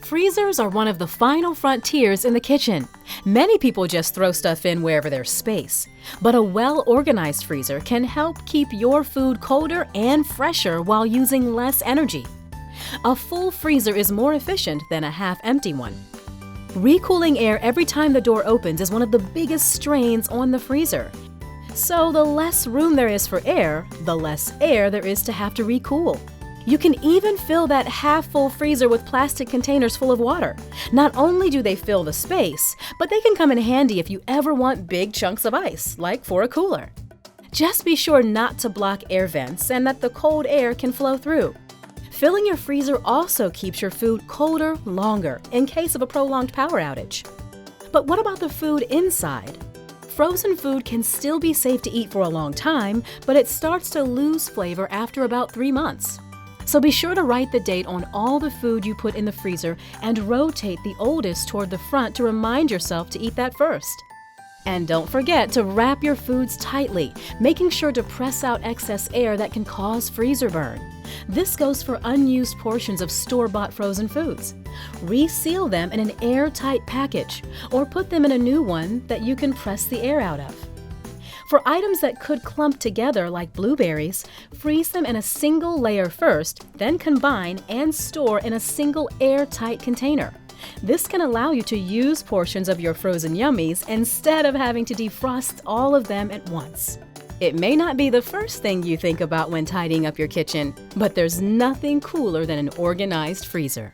Freezers are one of the final frontiers in the kitchen. Many people just throw stuff in wherever there's space. But a well-organized freezer can help keep your food colder and fresher while using less energy. A full freezer is more efficient than a half-empty one. Recooling air every time the door opens is one of the biggest strains on the freezer. So the less room there is for air, the less air there is to have to recool. You can even fill that half-full freezer with plastic containers full of water. Not only do they fill the space, but they can come in handy if you ever want big chunks of ice, like for a cooler. Just be sure not to block air vents and that the cold air can flow through. Filling your freezer also keeps your food colder longer in case of a prolonged power outage. But what about the food inside? Frozen food can still be safe to eat for a long time, but it starts to lose flavor after about 3 months. So be sure to write the date on all the food you put in the freezer and rotate the oldest toward the front to remind yourself to eat that first. And don't forget to wrap your foods tightly, making sure to press out excess air that can cause freezer burn. This goes for unused portions of store-bought frozen foods. Reseal them in an airtight package or put them in a new one that you can press the air out of. For items that could clump together like blueberries, freeze them in a single layer first, then combine and store in a single airtight container. This can allow you to use portions of your frozen yummies instead of having to defrost all of them at once. It may not be the first thing you think about when tidying up your kitchen, but there's nothing cooler than an organized freezer.